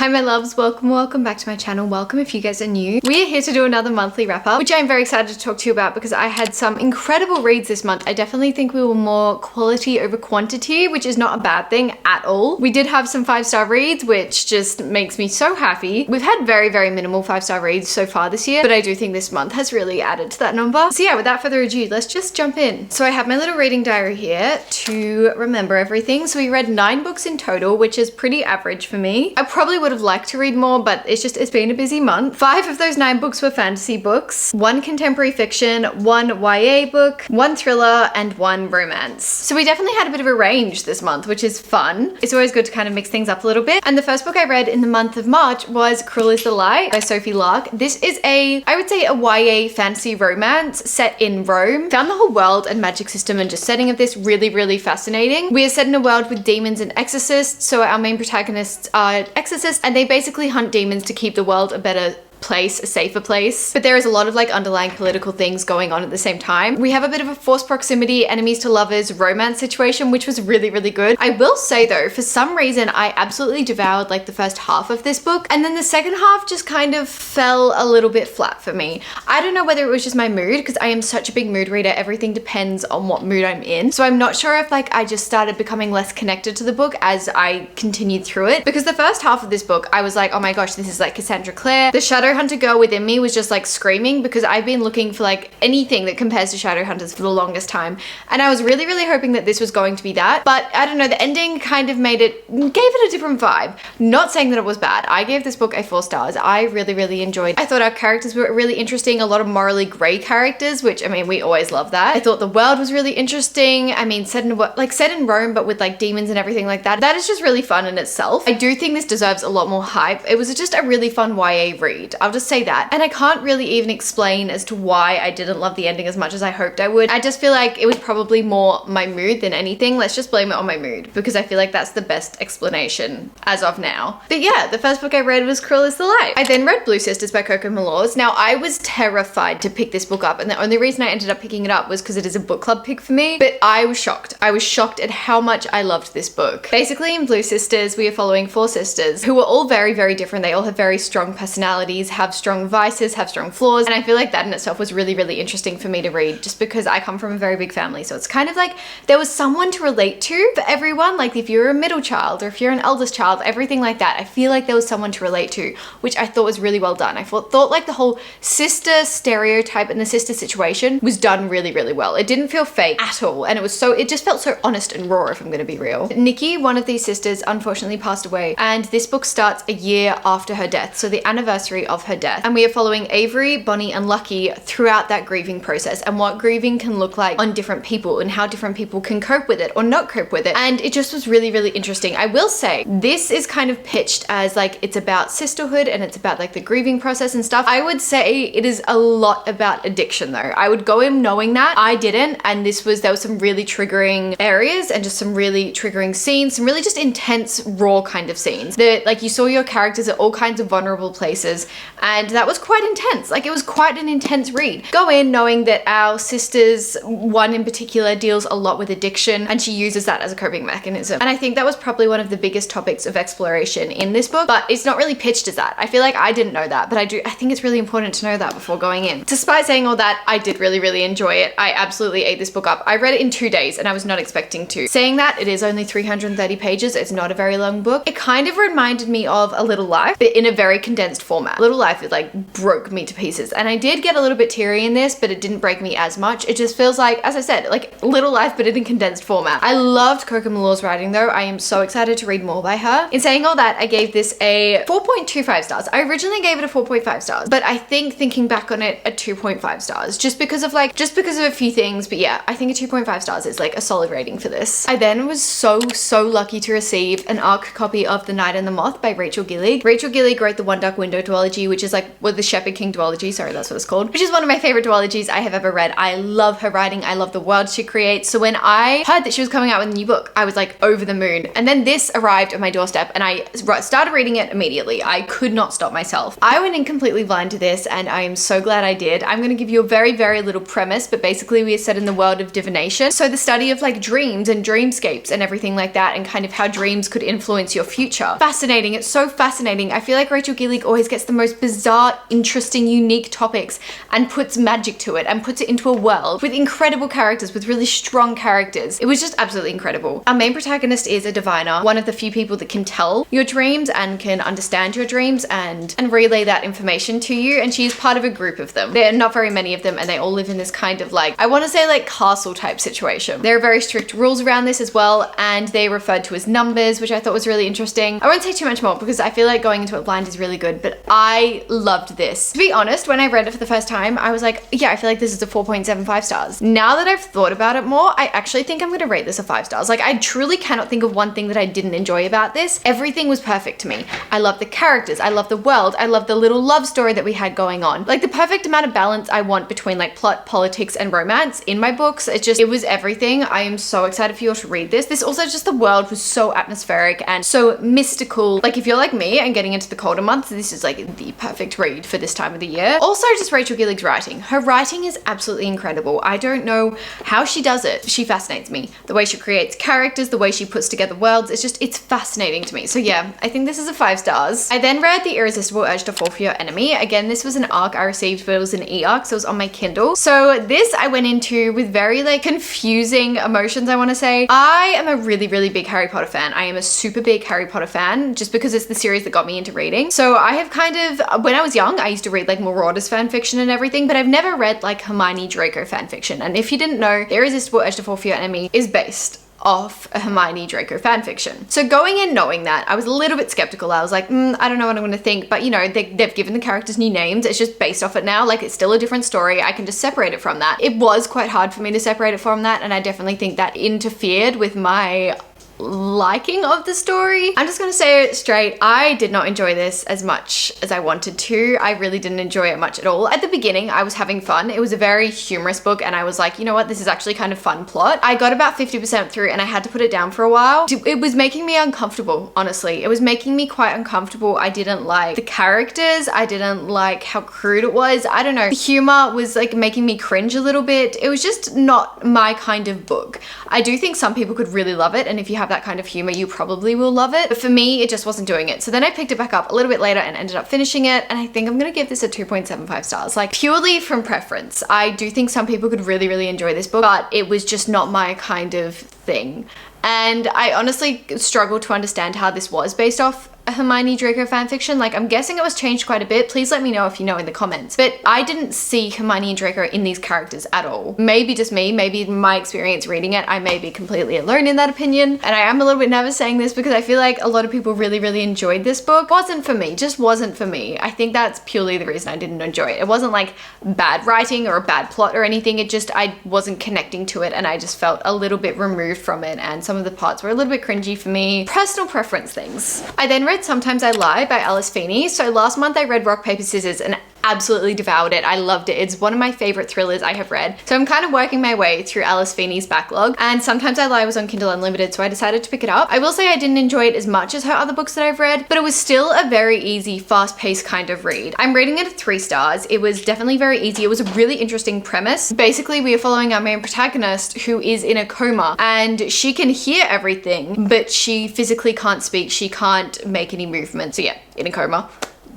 Hi my loves, welcome back to my channel. Welcome if you guys are new. We are here to do another monthly wrap up, which I'm very excited to talk to you about because I had some incredible reads this month. I definitely think we were more quality over quantity, which is not a bad thing at all. We did have some 5-star reads, which just makes me so happy. We've had very minimal 5-star reads so far this year, but I do think this month has really added to that number. So yeah, without further ado, let's just jump in. So I have my little reading diary here to remember everything. So we read 9 books in total, which is pretty average for me. I probably would have liked to read more, but it's been a busy month. 5 of those 9 books were fantasy books, 1 contemporary fiction, 1 YA book, 1 thriller, and 1 romance. So we definitely had a bit of a range this month, which is fun. It's always good to kind of mix things up a little bit. And the first book I read in the month of March was Cruel is the Light by Sophie Lark. This is I would say a YA fantasy romance set in Rome. Found the whole world and magic system and just setting of this really fascinating. We are set in a world with demons and exorcists. So our main protagonists are exorcists and they basically hunt demons to keep the world a better place, a safer place. But there is a lot of like underlying political things going on at the same time. We have a bit of a forced proximity, enemies to lovers romance situation, which was really good. I will say though, for some reason, I absolutely devoured like the first half of this book. And then the second half just kind of fell a little bit flat for me. I don't know whether it was just my mood because I am such a big mood reader. Everything depends on what mood I'm in. So I'm not sure if like I just started becoming less connected to the book as I continued through it. Because the first half of this book, I was like, oh my gosh, this is like Cassandra Clare. The Shadow Hunter girl within me was just like screaming because I've been looking for like anything that compares to Shadowhunters for the longest time, and I was really hoping that this was going to be that. But I don't know, the ending kind of gave it a different vibe. Not saying that it was bad. I gave this book a 4 stars. I really enjoyed. I thought our characters were really interesting. A lot of morally grey characters, which I mean we always love that. I thought the world was really interesting. I mean set in Rome but with like demons and everything like that. That is just really fun in itself. I do think this deserves a lot more hype. It was just a really fun YA read. I'll just say that. And I can't really even explain as to why I didn't love the ending as much as I hoped I would. I just feel like it was probably more my mood than anything. Let's just blame it on my mood because I feel like that's the best explanation as of now. But yeah, the first book I read was Cruel is the Light. I then read Blue Sisters by Coco Malors. Now I was terrified to pick this book up, and the only reason I ended up picking it up was because it is a book club pick for me. But I was shocked. I was shocked at how much I loved this book. Basically in Blue Sisters, we are following 4 sisters who are all very different. They all have very strong personalities, have strong vices, have strong flaws, and I feel like that in itself was really interesting for me to read just because I come from a very big family. So it's kind of like there was someone to relate to for everyone. Like if you're a middle child or if you're an eldest child, everything like that, I feel like there was someone to relate to, which I thought was really well done. I thought like the whole sister stereotype and the sister situation was done really well. It didn't feel fake at all, and it just felt so honest and raw, if I'm gonna be real. Nikki, one of these sisters, unfortunately passed away, and this book starts a year after her death, so the anniversary of her death, and we are following Avery, Bonnie, and Lucky throughout that grieving process and what grieving can look like on different people and how different people can cope with it or not cope with it. And it just was really interesting. I will say this is kind of pitched as like it's about sisterhood and it's about like the grieving process and stuff. I would say it is a lot about addiction though. I would go in knowing that. I didn't, and there was some really triggering areas and just some really triggering scenes, some really just intense raw kind of scenes that like you saw your characters at all kinds of vulnerable places, and that was quite intense. Like it was quite an intense read. Go in knowing that our sisters, one in particular, deals a lot with addiction and she uses that as a coping mechanism. And I think that was probably one of the biggest topics of exploration in this book, but it's not really pitched as that. I feel like I didn't know that, but I think it's really important to know that before going in. Despite saying all that, I did really enjoy it. I absolutely ate this book up. I read it in 2 days and I was not expecting to. Saying that, it is only 330 pages. It's not a very long book. It kind of reminded me of A Little Life, but in a very condensed format. Little Life, it like broke me to pieces, and I did get a little bit teary in this, but it didn't break me as much. It just feels like, as I said, like Little Life but in a condensed format. I loved Coco Malors' writing though. I am so excited to read more by her. In saying all that, I gave this a 4.25 stars. I originally gave it a 4.5 stars, but I think thinking back on it, a 2.5 stars just because of a few things. But yeah, I think a 2.5 stars is like a solid rating for this. I then was so lucky to receive an ARC copy of The Night and the Moth by Rachel Gillig. Rachel Gillig wrote the One Dark Window duology duology, which is like, well, the Shepherd King duology, sorry, that's what it's called, which is one of my favorite duologies I have ever read. I love her writing. I love the world she creates. So when I heard that she was coming out with a new book, I was like over the moon. And then this arrived at my doorstep and I started reading it immediately. I could not stop myself. I went in completely blind to this and I am so glad I did. I'm going to give you a very, very little premise, but basically we are set in the world of divination. So the study of like dreams and dreamscapes and everything like that, and kind of how dreams could influence your future. Fascinating. It's so fascinating. I feel like Rachel Gillig always gets the most bizarre, interesting, unique topics and puts magic to it and puts it into a world with incredible characters, with really strong characters. It was just absolutely incredible. Our main protagonist is a diviner, one of the few people that can tell your dreams and can understand your dreams and relay that information to you, and she's part of a group of them. There are not very many of them and they all live in this kind of like, I want to say like castle type situation. There are very strict rules around this as well, and they're referred to as numbers, which I thought was really interesting. I won't say too much more because I feel like going into it blind is really good, but I loved this. To be honest, when I read it for the first time, I was like, yeah, I feel like this is a 4.75 stars. Now that I've thought about it more, I actually think I'm going to rate this a 5 stars. Like, I truly cannot think of one thing that I didn't enjoy about this. Everything was perfect to me. I love the characters. I love the world. I love the little love story that we had going on. Like the perfect amount of balance I want between like plot, politics, and romance in my books. It was everything. I am so excited for you all to read this. This also, just the world was so atmospheric and so mystical. Like if you're like me and getting into the colder months, this is like the perfect read for this time of the year. Also, just Rachel Gillig's writing. Her writing is absolutely incredible. I don't know how she does it. She fascinates me. The way she creates characters, the way she puts together worlds, it's fascinating to me. So yeah, I think this is a 5 stars. I then read The Irresistible Urge to Fall for Your Enemy. Again, this was an arc I received, but it was an e-arc, so it was on my Kindle. So this I went into with very like confusing emotions, I want to say. I am a really, really big Harry Potter fan. I am a super big Harry Potter fan just because it's the series that got me into reading. So I have kind of, when I was young, I used to read like Marauders fan fiction and everything, but I've never read like Hermione Draco fan fiction. And if you didn't know, The Irresistible Urge to Fall for Your Enemy is based off a Hermione Draco fanfiction. So going in knowing that, I was a little bit skeptical. I was like, I don't know what I'm gonna think, but you know, they've given the characters new names. It's just based off it now. Like it's still a different story. I can just separate it from that. It was quite hard for me to separate it from that, and I definitely think that interfered with my liking of the story. I'm just gonna say it straight. I did not enjoy this as much as I wanted to. I really didn't enjoy it much at all. At the beginning, I was having fun. It was a very humorous book and I was like, you know what, this is actually kind of fun plot. I got about 50% through and I had to put it down for a while. It was making me uncomfortable, honestly. It was making me quite uncomfortable. I didn't like the characters. I didn't like how crude it was. I don't know. The humor was like making me cringe a little bit. It was just not my kind of book. I do think some people could really love it, and if you have that kind of humor, you probably will love it. But for me, it just wasn't doing it. So then I picked it back up a little bit later and ended up finishing it. And I think I'm gonna give this a 2.75 stars. Like purely from preference. I do think some people could really, really enjoy this book, but it was just not my kind of thing. And I honestly struggle to understand how this was based off a Hermione Draco fanfiction. Like I'm guessing it was changed quite a bit. Please let me know if you know in the comments. But I didn't see Hermione and Draco in these characters at all. Maybe just me, maybe my experience reading it, I may be completely alone in that opinion. And I am a little bit nervous saying this because I feel like a lot of people really, really enjoyed this book. Wasn't for me, just wasn't for me. I think that's purely the reason I didn't enjoy it. It wasn't like bad writing or a bad plot or anything. It just, I wasn't connecting to it and I just felt a little bit removed from it, and some of the parts were a little bit cringy for me. Personal preference things. I then read Sometimes I Lie by Alice Feeney. So last month I read Rock, Paper, Scissors and absolutely devoured it. I loved it. It's one of my favorite thrillers I have read. So I'm kind of working my way through Alice Feeney's backlog, and Sometimes I Lie was on Kindle Unlimited, so I decided to pick it up. I will say I didn't enjoy it as much as her other books that I've read, but it was still a very easy, fast-paced kind of read. I'm rating it at 3 stars. It was definitely very easy. It was a really interesting premise. Basically, we are following our main protagonist who is in a coma, and she can hear everything, but she physically can't speak. She can't make any movements. So yeah, in a coma.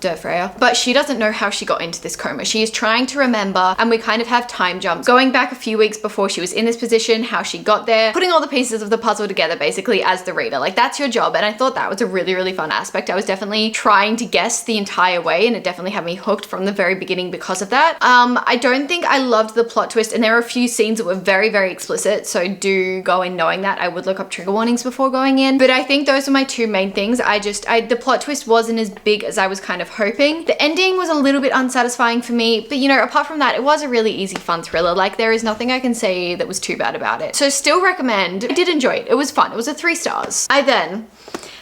Freya. But she doesn't know how she got into this coma. She is trying to remember, and we kind of have time jumps going back a few weeks before she was in this position, how she got there, putting all the pieces of the puzzle together basically as the reader. Like that's your job, and I thought that was a really, really fun aspect. I was definitely trying to guess the entire way, and it definitely had me hooked from the very beginning because of that. I don't think I loved the plot twist, and there are a few scenes that were very, very explicit, so do go in knowing that. I would look up trigger warnings before going in, but I think those are my 2 main things. The plot twist wasn't as big as I was kind of hoping. The ending was a little bit unsatisfying for me, but you know, apart from that, it was a really easy, fun thriller. Like there is nothing I can say that was too bad about it. So still recommend. I did enjoy it. It was fun. It was a 3 stars. I then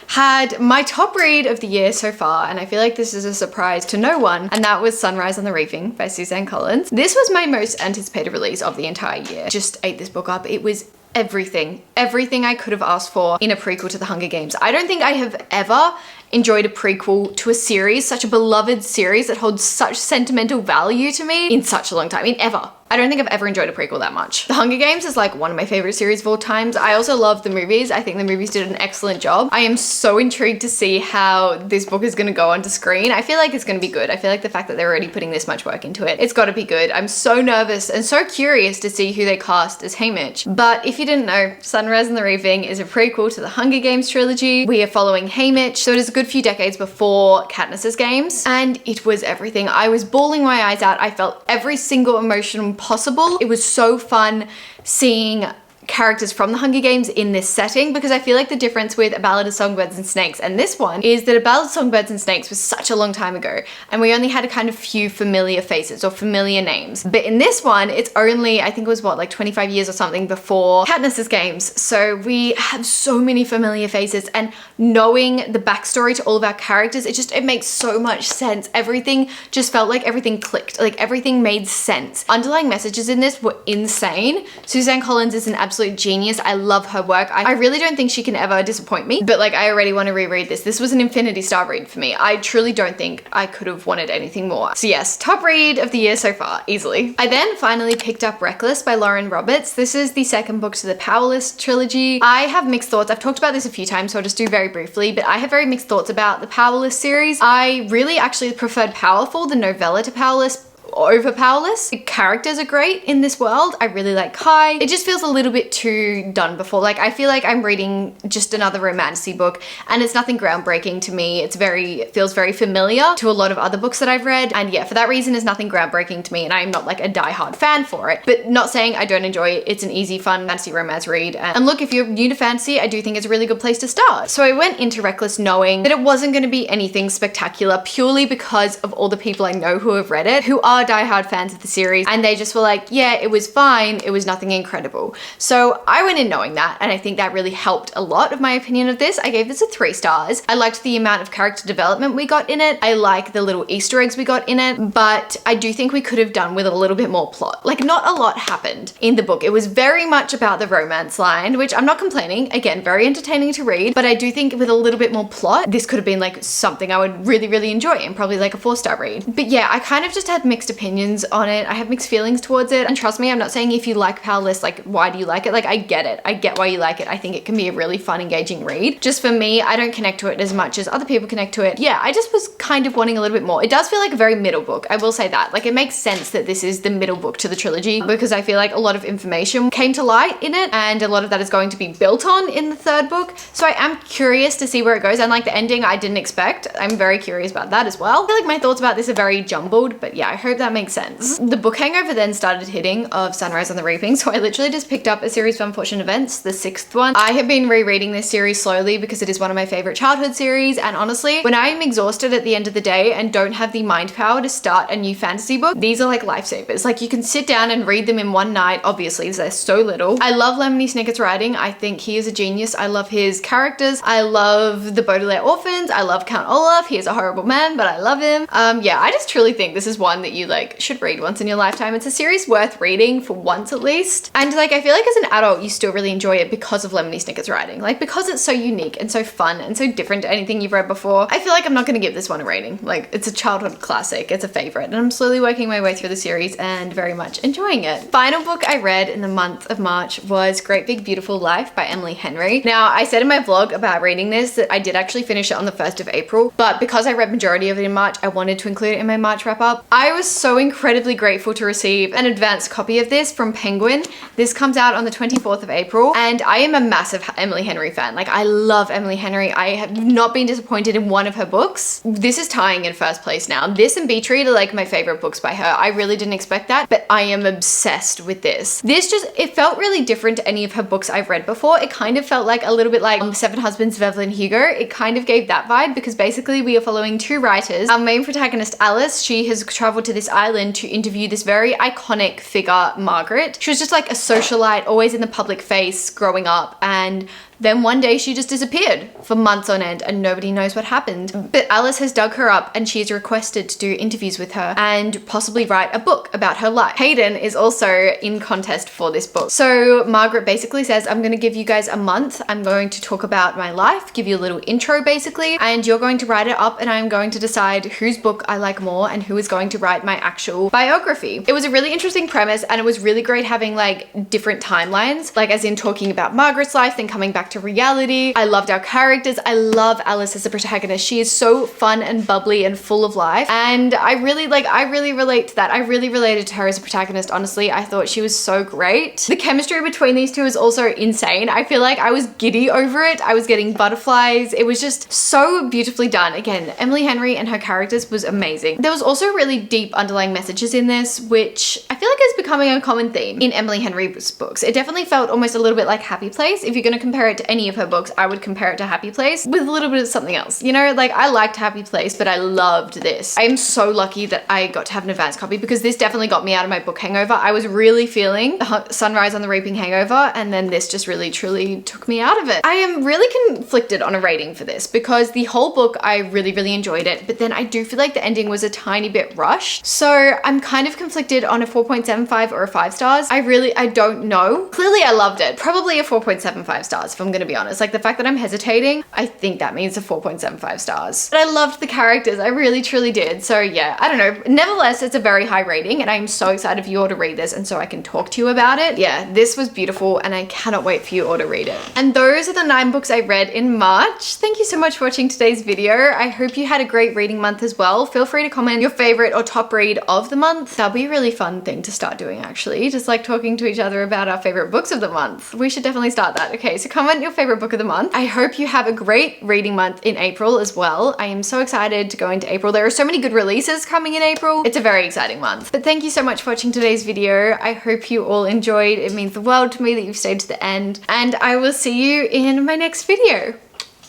had my top read of the year so far, and I feel like this is a surprise to no one, and that was Sunrise on the Reaping by Suzanne Collins. This was my most anticipated release of the entire year. Just ate this book up. It was everything I could have asked for in a prequel to the Hunger Games. I don't think I have ever enjoyed a prequel to a series, such a beloved series that holds such sentimental value to me in such a long time, ever. I don't think I've ever enjoyed a prequel that much. The Hunger Games is like one of my favorite series of all times. I also love the movies. I think the movies did an excellent job. I am so intrigued to see how this book is going to go onto screen. I feel like it's going to be good. I feel like the fact that they're already putting this much work into it, it's got to be good. I'm so nervous and so curious to see who they cast as Haymitch. But if you didn't know, Sunrise on the Reaping is a prequel to the Hunger Games trilogy. We are following Haymitch, so it is a good few decades before Katniss's Games, and it was everything. I was bawling my eyes out. I felt every single emotion possible. It was so fun seeing characters from the Hunger Games in this setting, because I feel like the difference with A Ballad of Songbirds and Snakes and this one is that A Ballad of Songbirds and Snakes was such a long time ago, and we only had a kind of few familiar faces or familiar names. But in this one, it's only, I think it was what, like 25 years or something before Katniss's Games. So we have so many familiar faces, and knowing the backstory to all of our characters, it makes so much sense. Everything just felt like everything clicked, like everything made sense. Underlying messages in this were insane. Suzanne Collins is an absolute genius. I love her work. I really don't think she can ever disappoint me, but like I already want to reread this. This was an infinity star read for me. I truly don't think I could have wanted anything more. So yes, top read of the year so far, easily. I then finally picked up Reckless by Lauren Roberts. This is the second book to the Powerless trilogy. I have mixed thoughts. I've talked about this a few times, so I'll just do very briefly, but I have very mixed thoughts about the Powerless series. I really actually preferred Powerful, the novella, to Powerless over Powerless. The characters are great in this world. I really like Kai. It just feels a little bit too done before. Like I feel like I'm reading just another romantasy book, and it's nothing groundbreaking to me. It feels very familiar to a lot of other books that I've read, and yeah, for that reason it's nothing groundbreaking to me, and I'm not like a diehard fan for it. But not saying I don't enjoy it. It's an easy, fun fantasy romance read, and look, if you're new to fantasy, I do think it's a really good place to start. So I went into Reckless knowing that it wasn't going to be anything spectacular, purely because of all the people I know who have read it, who are diehard fans of the series, and they just were like, yeah, it was fine, it was nothing incredible. So I went in knowing that, and I think that really helped a lot of my opinion of this. I gave this a 3 stars. I liked the amount of character development we got in it. I like the little Easter eggs we got in it, but I do think we could have done with a little bit more plot. Like, not a lot happened in the book. It was very much about the romance line, which I'm not complaining. Again, very entertaining to read, but I do think with a little bit more plot, this could have been like something I would really, really enjoy, and probably like a 4-star read. But yeah, I kind of just had mixed opinions on it. I have mixed feelings towards it, and trust me, I'm not saying if you like Powerless, like why do you like it? Like I get it. I get why you like it. I think it can be a really fun, engaging read. Just for me, I don't connect to it as much as other people connect to it. Yeah, I just was kind of wanting a little bit more. It does feel like a very middle book. I will say that. Like it makes sense that this is the middle book to the trilogy, because I feel like a lot of information came to light in it, and a lot of that is going to be built on in the 3rd book. So I am curious to see where it goes, and like the ending I didn't expect. I'm very curious about that as well. I feel like my thoughts about this are very jumbled, but yeah, I hope that makes sense. The book hangover then started hitting of Sunrise on the Reaping, so I literally just picked up A Series of Unfortunate Events, the 6th one. I have been rereading this series slowly because it is one of my favorite childhood series, and honestly, when I am exhausted at the end of the day and don't have the mind power to start a new fantasy book, these are like lifesavers. Like you can sit down and read them in one night, obviously, because they're so little. I love Lemony Snicket's writing. I think he is a genius. I love his characters. I love the Baudelaire orphans. I love Count Olaf. He is a horrible man, but I love him. Yeah, I just truly think this is one that you like should read once in your lifetime. It's a series worth reading for once at least. And like, I feel like as an adult, you still really enjoy it because of Lemony Snicket's writing. Like because it's so unique and so fun and so different to anything you've read before. I feel like I'm not going to give this one a rating. Like it's a childhood classic. It's a favorite, and I'm slowly working my way through the series and very much enjoying it. Final book I read in the month of March was Great Big Beautiful Life by Emily Henry. Now, I said in my vlog about reading this that I did actually finish it on the 1st of April, but because I read majority of it in March, I wanted to include it in my March wrap up. I was so incredibly grateful to receive an advanced copy of this from Penguin. This comes out on the 24th of April, and I am a massive Emily Henry fan. Like I love Emily Henry. I have not been disappointed in one of her books. This is tying in 1st place now. This and Beach Read are like my favorite books by her. I really didn't expect that, but I am obsessed with this. It felt really different to any of her books I've read before. It kind of felt like a little bit like Seven Husbands of Evelyn Hugo. It kind of gave that vibe, because basically we are following 2 writers. Our main protagonist, Alice, she has traveled to this island to interview this very iconic figure, Margaret. She was just like a socialite, always in the public face growing up, and Then one day she just disappeared for months on end and nobody knows what happened. But Alice has dug her up and she is requested to do interviews with her and possibly write a book about her life. Hayden is also in contest for this book. So Margaret basically says, I'm going to give you guys a month. I'm going to talk about my life, give you a little intro basically, and you're going to write it up and I'm going to decide whose book I like more and who is going to write my actual biography. It was a really interesting premise and it was really great having like different timelines, like as in talking about Margaret's life, then coming back to reality. I loved our characters. I love Alice as a protagonist. She is so fun and bubbly and full of life. And I really relate to that. I really related to her as a protagonist, honestly. I thought she was so great. The chemistry between these two is also insane. I feel like I was giddy over it. I was getting butterflies. It was just so beautifully done. Again, Emily Henry and her characters was amazing. There was also really deep underlying messages in this, which I feel like is becoming a common theme in Emily Henry's books. It definitely felt almost a little bit like Happy Place. If you're going to compare it to any of her books, I would compare it to Happy Place with a little bit of something else. You know, like I liked Happy Place, but I loved this. I am so lucky that I got to have an advance copy because this definitely got me out of my book hangover. I was really feeling Sunrise on the Reaping hangover, and then this just really truly took me out of it. I am really conflicted on a rating for this because the whole book, I really enjoyed it, but then I do feel like the ending was a tiny bit rushed. So I'm kind of conflicted on a 4.75 or a 5 stars. I don't know. Clearly I loved it. Probably a 4.75 stars if I'm gonna be honest. Like the fact that I'm hesitating, I think that means a 4.75 stars. But I loved the characters. I really truly did. So yeah, I don't know. Nevertheless, it's a very high rating and I'm so excited for you all to read this and so I can talk to you about it. Yeah, this was beautiful and I cannot wait for you all to read it. And those are the 9 books I read in March. Thank you so much for watching today's video. I hope you had a great reading month as well. Feel free to comment your favorite or top read of the month. That'll be a really fun thing to start doing actually. Just like talking to each other about our favorite books of the month. We should definitely start that. Okay, so comment your favorite book of the month. I hope you have a great reading month in April as well. I am so excited to go into April. There are so many good releases coming in April. It's a very exciting month. But thank you so much for watching today's video. I hope you all enjoyed. It means the world to me that you've stayed to the end and I will see you in my next video.